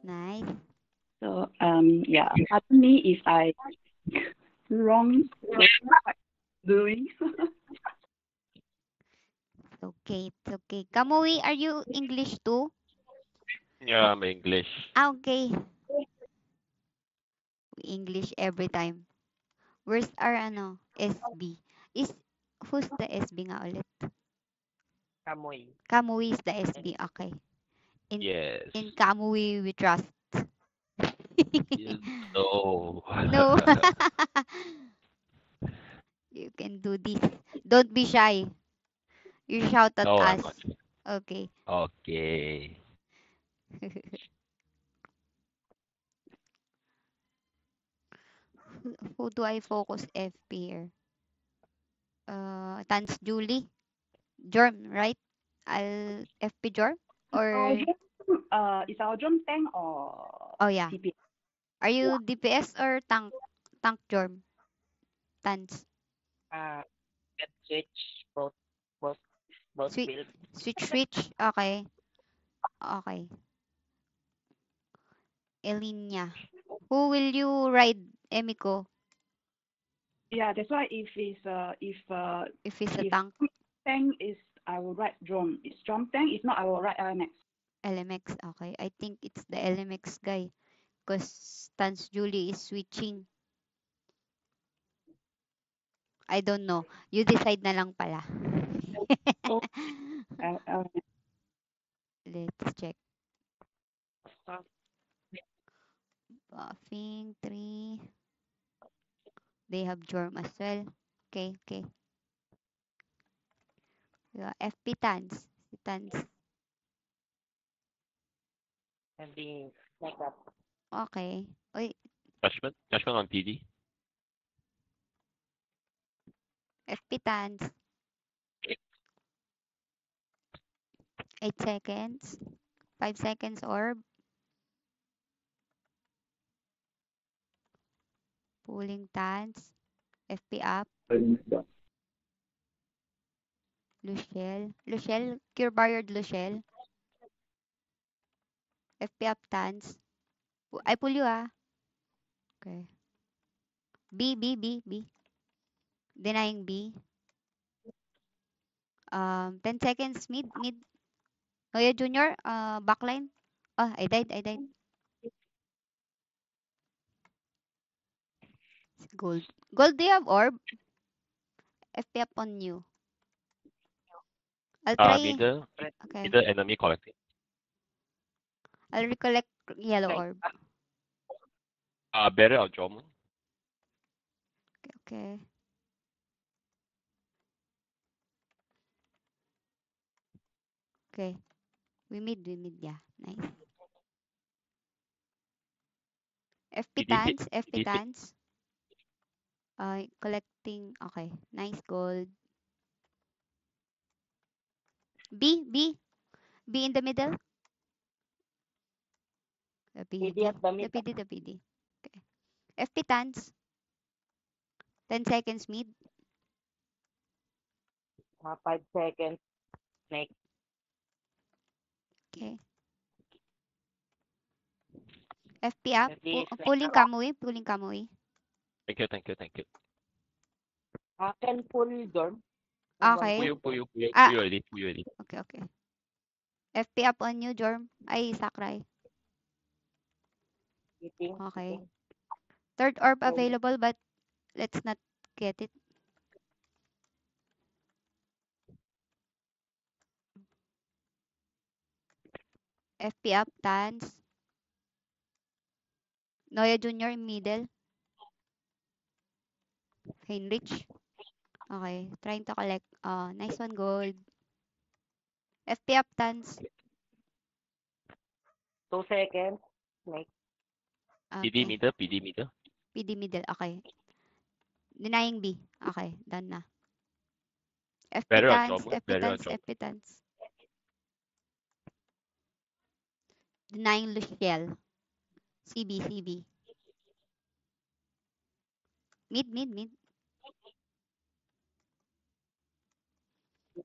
nice. So yeah, pardon me if I wrong what I'm doing. It's okay, it's okay. Kamui, are you English too? Yeah, I'm English. Okay. We English every time. Where's our SB? Is who's the SB nga ulit? Kamoy. Kamui is the SB. Okay. In Yes. in Kamui we trust. You know. No. You can do this. Don't be shy. You shout at No, I'm us. not. Okay. Okay. Who do I focus FP here? Tans Julie. Jorm, right? I'll FP Jorm? Our Or drum, is our drum tank or oh yeah. CP? Are you DPS or tank Jorm? Tans. Can switch both Switch build. switch. Okay. Okay. Elinia. Who will you ride, Emiko, Yeah, that's why if it's a if tank? tank is I will write drum. It's drum tank. If not, I will write LMX. LMX. Okay. I think it's the LMX guy. Because Tans Julie is switching. I don't know. You decide na lang pala. So LMX. Let's check. Uh, Buffing 3. They have Jorm as well. Okay, okay. FP Tans. Si Tans. and the backup. Okay. Uy, Judgment on PD. FP Tans. 8 seconds. 5 seconds orb. Pulling Tans. FP up. Luciel. Luciel. Cure Barrier Luciel. FP up Tans. I pull you ah. Okay. B. Denying B. 10 seconds mid. Noya Junior, backline. Oh, I died. Gold. Gold, do you have orb? FP up on you. I'll try. Middle. Okay. Middle enemy collecting. I'll recollect yellow Like, orb. Barrier or Jormon. Okay. Okay. We mid. Yeah. Nice. FP PD6. Tans. FP PD6. Tans. Collecting. Okay. Nice gold. B in the middle. The PD PD. at the mid. The PD. Okay. FP Tans. 10 seconds mid. 5 seconds. Next. Okay. FP up. FD snake. Pulling Kamui. Thank you. Can pull dorm. One Okay. pull. Ah, Puyo elite. okay. FP up on you, Jorm. Ay, Sakray. Eating. Okay. Third orb Oh, available, but let's not get it. FP up, Tans. Noya Junior in middle. Heinrich. Okay. Trying to collect. Nice one, gold. FP up, Tans. 2 seconds. Next. PD Okay. middle. PD middle. PD middle. Okay. Denying B. Okay. Done na. FP Barrier or Tans. Jormon. FP Barrier or Tans. Jormon. FP Tans. Denying Luciel. CB. Mid.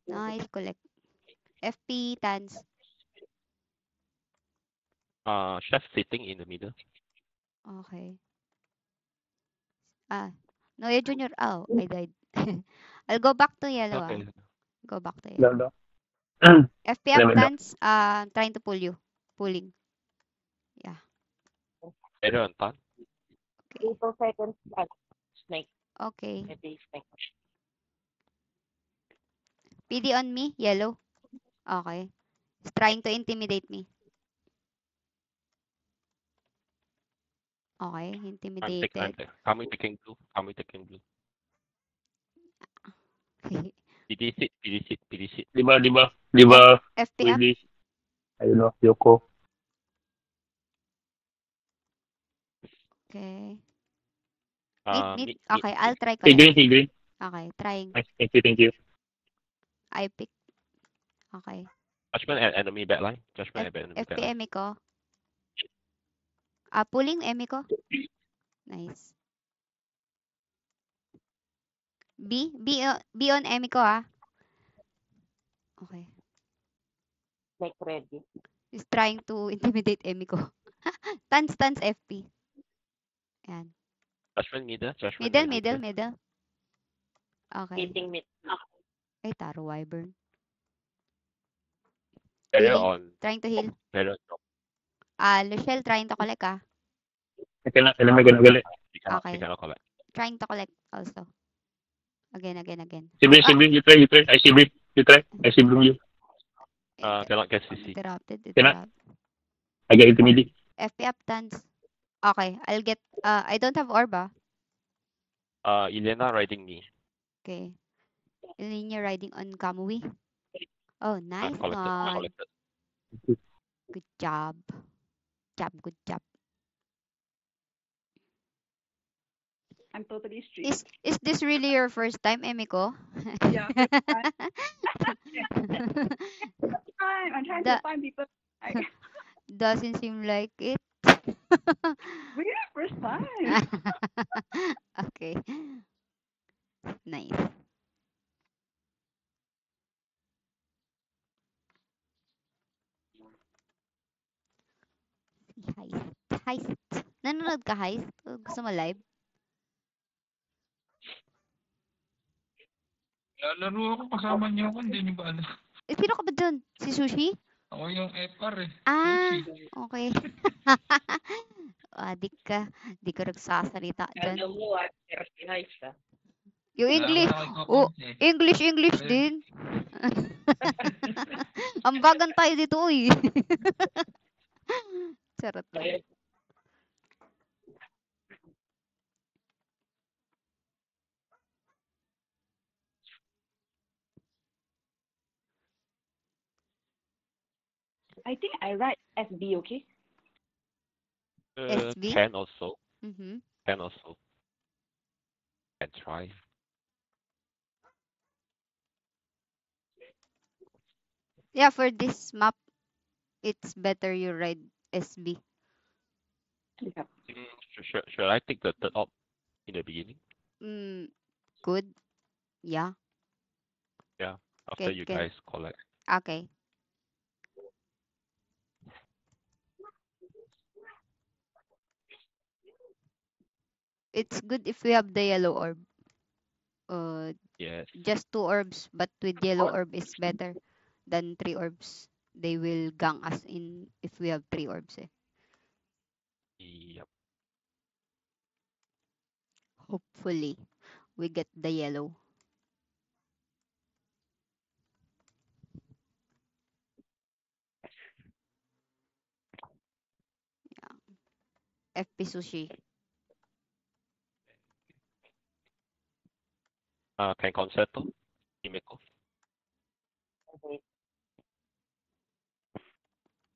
Nice. Collect. FP Tans. Chef sitting in the middle. Okay. Noya Junior. Oh, I died. I'll go back to yellow. Okay. Go back to No, yellow. no. FP up Let me know. Tans. Trying to pull you. Pulling. Yeah. Better on tan. Okay. 2 seconds. Snake. Okay. Maybe snake. PD on me. Yellow. Okay. He's trying to intimidate me. Okay. I'm Intimidated. Kami taking blue. Kami taking blue. PD sit. PD sit. PD sit. Di ba, FP up. Willie, ayun no, Yoko. Okay. Uh, Mid. mid. Okay. I'll try Hey, collect. green. Okay. Trying. Nice. Thank you. I pick. Okay. Judgment and enemy backline. Judgment and enemy FP backline. Emi ko. Pulling Emi ko. Nice. B on Emi ko Okay. Snake ready. He's trying to intimidate Emi ko. Tans FP. Yan. Judgment middle. Judgment Middle. Okay. Hitting mid. Ay, Taro Wyvern. Better Healing. on. Trying to heal. Better on. Luciel trying to collect Kailan may gali. Okay. She cannot collect. Trying to collect also. Again. Sibling, you try. I sibling, you try. I sibling you. Cannot get CC. Interrupted. Cannot. I get intermediate. FP up Tans. Okay. I'll get, I don't have orb Elena riding me. Okay. Linear riding on Kamui. Oh, nice Collected. one. Collected. Good job. Good job. I'm totally street. Is this really your first time, Emiko? Yeah, first time. I'm trying to find people. Doesn't seem like it. Really, first time. Okay. Nice. Heist. Nanonood ka, Heist? O gusto mo live? Lalaro ako kasama niyo ako, hindi niyo ba alam? Sino ka ba dun? Si Sushi? Ako yung FR eh. Sushi. Okay. Di ka nagsasalita dyan. Alam mo, Heist Yung English. English din. Ambagan tayo dito, uy. Charot lang. I think I write SB, okay? SB? Can also. Mm-hmm. Can also. Can try. Yeah, for this map, it's better you ride SB. Yeah. Should I take the third op in the beginning? Good. Yeah. After you guys collect. Okay. It's good if we have the yellow orb. Yes. Just 2 orbs, but with yellow orb is better than 3 orbs. They will gang us in if we have 3 orbs. Yep. Hopefully, we get the yellow. Yeah. FP Sushi. Can concerto. Himeko. Okay.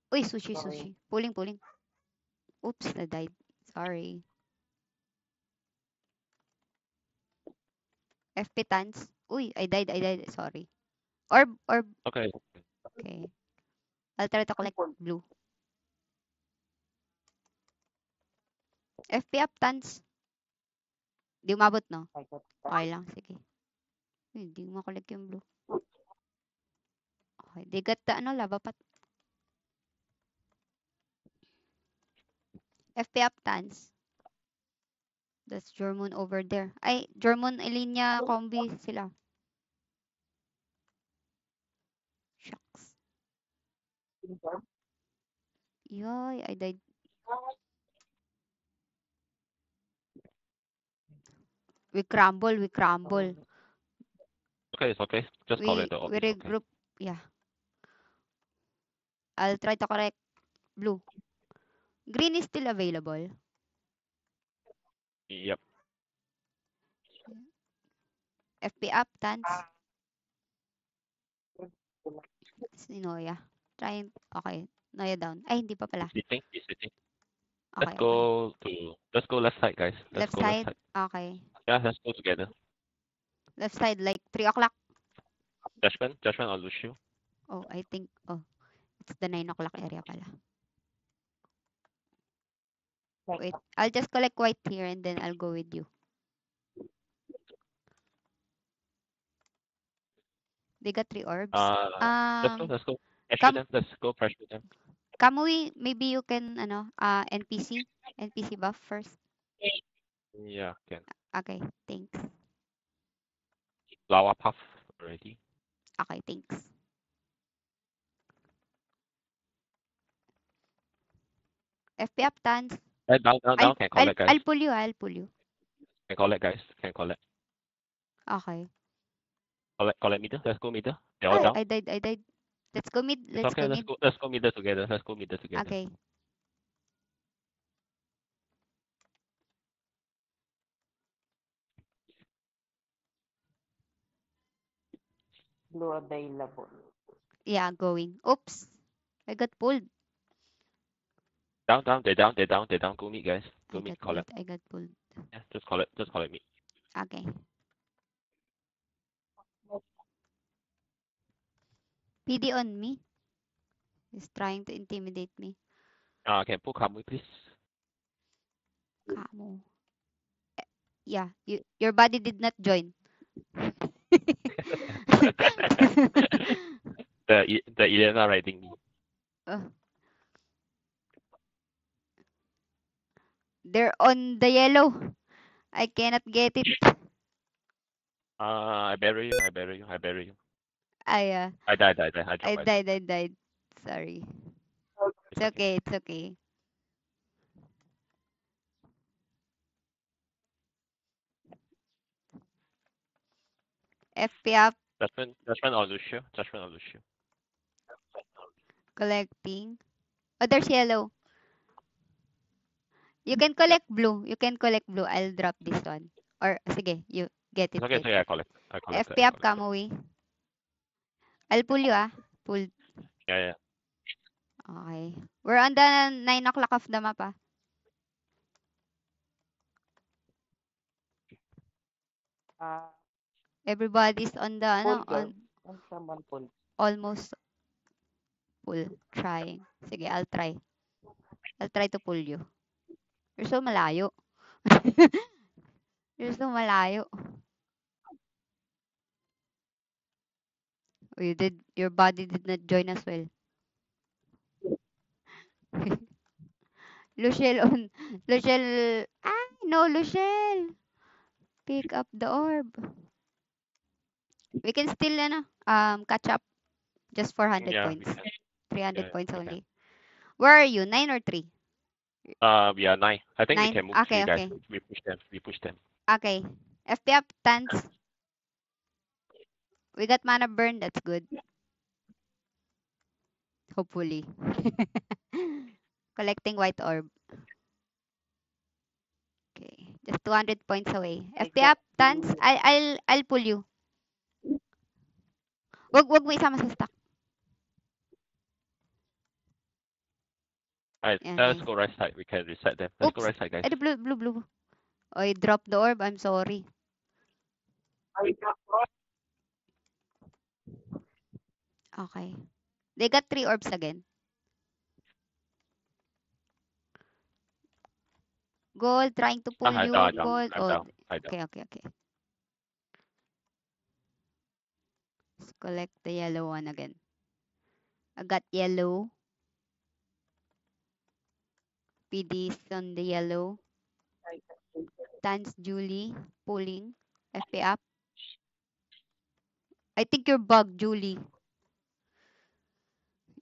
Uy, Sushi. Pulling. Oops, I died. Sorry. FP Tans. Uy, I died. Sorry. Orb. Okay. Okay. I'll try to collect blue. FP up Tans. Di umabot, no? Okay lang, sige. Hindi makulik yung blue. Okay, they got the lava pot. FP up Tans. That's Jormun over there. Ay, Jormun, Elinya, Combi sila. Shucks. Yoy, I died. We crumble. Okay, it's okay. Just call We it the op. we It's okay. regroup. Yeah. I'll try to correct blue. Green is still available. Yep. FP up, Tans. Si Noya. Trying. Okay. Noya down. Ay, hindi pa pala. He's sitting. He's sitting. Okay, okay. Let's go left side, guys. Let's Left go left side. side. Okay. Yeah, let's go together. Left side, like 3 o'clock. Judgment or Lucio. Oh, I think. Oh, it's the 9 o'clock area pala. Wait. I'll just collect white here and then I'll go with you. They got 3 orbs. Let's go. Kam- Let's go pressure them. Kamui, maybe you can, NPC buff first. Yeah, can. Okay, thanks. Lava puff already. Okay, thanks. FP up, Tans. Down. Can collect, guys. I'll pull you. Can collect, guys. Can collect. Okay. Collect middle. Let's go middle. They're all down. I died. Let's go mid. It's okay. Let's go middle together. Okay. Blue available. Yeah, going. Oops. I got pulled. Down. They're down. Go mid, guys. Go I mid. got Collect. pulled. I got pulled. Yeah, just collect mid. Okay. PD on me. He's trying to intimidate me. Can pull Kamui, please? Kamo. Yeah, your body did not join. the Elena riding me. They're on the yellow. I cannot get it. I bury you. I I died. died. Sorry. It's okay. FP up, Judgment or Lucio. collecting. Oh, there's yellow. You can collect blue. I'll drop this one. Or, sige, you get it. It's okay, Get so yeah, I collect. FP up, Kamui. I'll pull you, Pull. Yeah. Okay. We're on the 9 o'clock of the map, Everybody's on the, Pull girl. And someone pull. almost pull. Trying. Sige, I'll try. I'll try to pull you. You're so malayo. You're so malayo. Oh, your body did not join as well. Luciel. No, Luciel. Pick up the orb. We can still, catch up. Just 400 Yeah, points. 300 Yeah, points we only. Where are you? 9 or 3? We are 9. I think we 9? can move Okay, 3 guys. okay. We push them. Okay. FP up, Tans. We got mana burn. That's good. Hopefully. Collecting white orb. Okay. Just 200 points away. FP up, Tans. I'll pull you. Wag mo isama sa stack. Alright, Yeah, let's nice. go right side. We can reset them. Let's go Oops. right side, guys. Ay, the blue. Oh, I dropped the orb. I'm sorry. Okay. They got 3 orbs again. Gold, trying to pull you. I'm Gold. Oh, down. I down. okay. Let's collect the yellow one again. I got yellow. PD is on the yellow. Tans Julie pulling. FP up. I think you're bugged, Julie.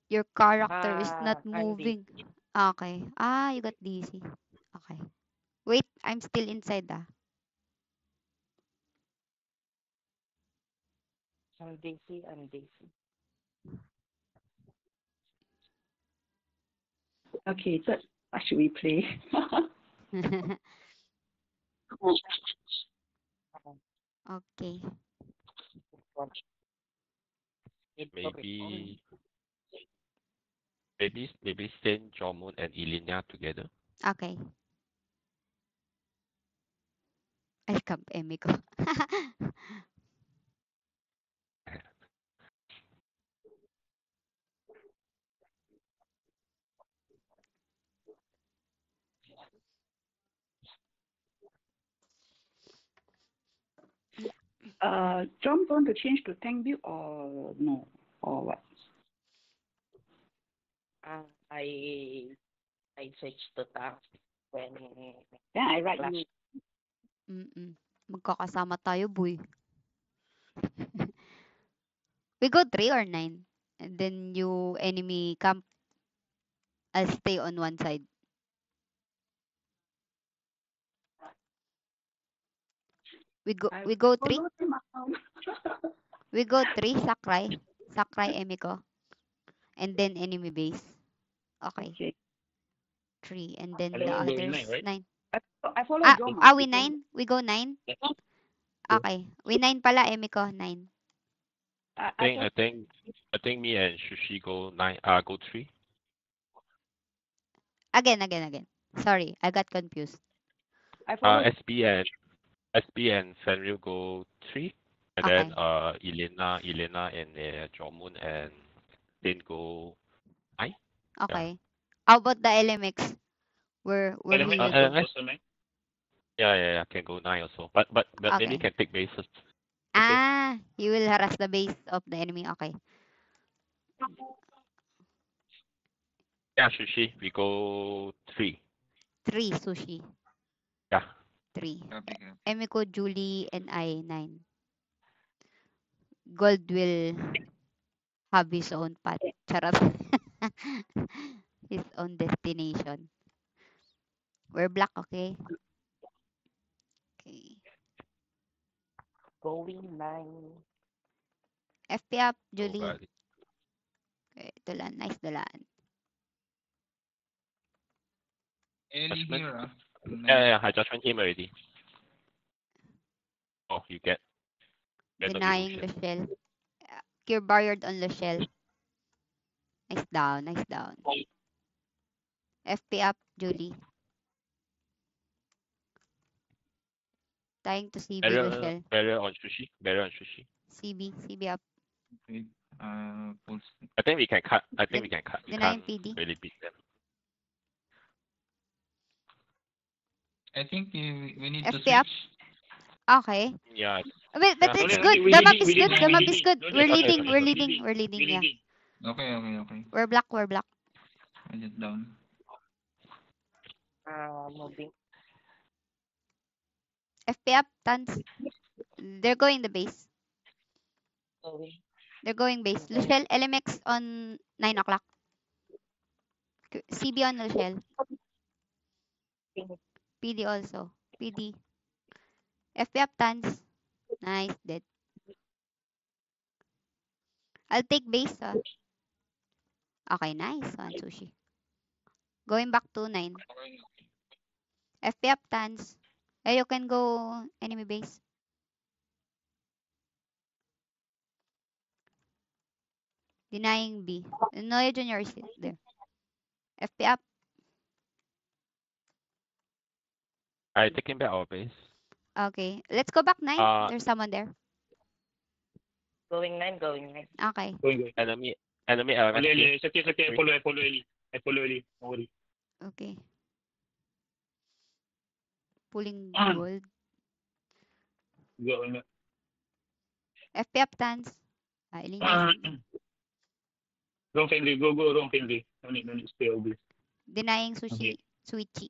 Your character is not I'm moving. Okay. Ah, you got dizzy. Okay. Wait, I'm still inside ah. Daisy. I'm Daisy. Okay, so what should we play? Okay. Maybe send Jomon and Elena together. Okay. Ay, kamp-eme ko. John going to change to tank build or no? Or what? I switched to tank when Then I write last you. Magkakasama tayo, boy. We go 3 or 9. And then you enemy camp. I'll stay on one side. We go 3. Follow him out. We go 3, Sakray. Sakray Emiko. And then enemy base. Okay. Okay. 3. And then Alam the mo, going others, 9, right? 9. I follow John. We 9? We go 9? Okay. We 9 pala, Emiko. 9. I think me and Shushi go 3. Again. Sorry, I got confused. I follow. SB and Fenrir go 3. And then Elena and Jomon and Din go 9. Okay. How about the LMX? Where Alam mo, he will uh, go? also 9. Yeah, can go 9 also. But maybe Okay. can take bases. He will harass the base of the enemy. Okay. Yeah, Shushi, we go 3. 3, Sushi. Yeah. 3. Copy. Emiko, Julie, and I, 9. Gold will have his own path. Charot. His own destination. We're black, okay? Okay. going 9. FP up, So Julie. bad. Okay, dulan. Nice dulan. Ellie Judgment? here, ah. Yeah, I judgment him already. Oh, you get. Denying Luciel. Cure barrier on Luciel. Nice down. FP up, Julie. Trying to CB Luciel. Barrier on Shushi. CB up. Okay. Pulse. I think we can cut. We Denying can't PD. really beat them. I think we need to FP up. switch. Okay. Yeah. But Yeah, it's okay. good. We The map leading, is we good. leading, The we map is leading. good. No, We're okay, leading. okay, We're okay. leading. We're leading. We Yeah. leading. Okay. We're black. I just down. Moving. FP up, Tans. They're going the base. Going. They're going base. Luciel, LMX on 9 o'clock. CB on Luciel. PD also. PD. FP up, Tans. Nice, dead. I'll take base. Okay, nice one, Sushi. Going back to 9. Okay. FP up, Tans. You can go enemy base. Denying B. Noya Junior is there. FP up. I taking back our base. Okay. Let's go back 9. There's someone there. Going 9. Okay. Going. Enemy element. Ali, sakit, I follow Eli. Don't worry. Okay. Pulling Ah. gold. Go on. FP up, Tans. Elena. Wrong friendly. Go wrong friendly. No need stay over. Denying Sushi. Switchy.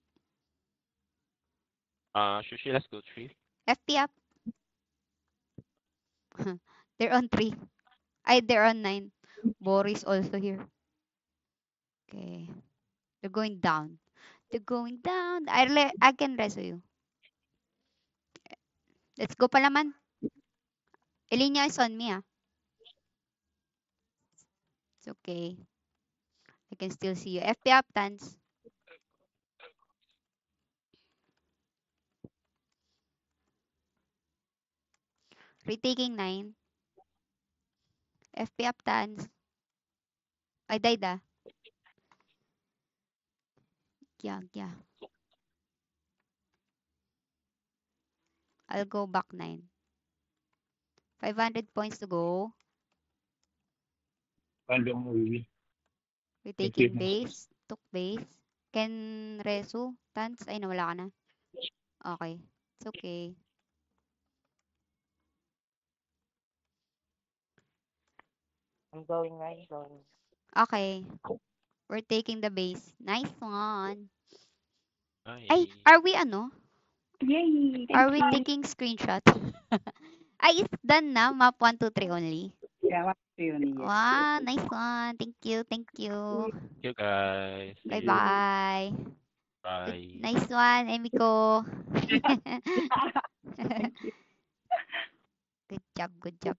Sushi, let's go 3. FP up. They're on 3. They're on 9. Boris also here. Okay. They're going down. They're going down. I can reso you. Let's go palaman. Elinya is on me, ah. It's okay. I can still see you. FP up, Tans. Retaking 9. FP up, Tans. I died, ah. Yeah. I'll go back 9. 500 points to go. Paano mo uwi? Retaking base. Took base. Can reso? Tans? Ay, nawala ka na. Okay. It's okay. I'm going right. Going. Okay. We're taking the base. Nice one. Nice. Ay, are we ano? Yay! Are Thank we you. taking screenshot? Ay, it's done na. Map 1, 2, 3 only. Yeah, what do you need? Wow, nice one. Thank you. Thank you, guys. See you. Bye-bye. Bye. Nice one, Emiko. Thank you. Good job.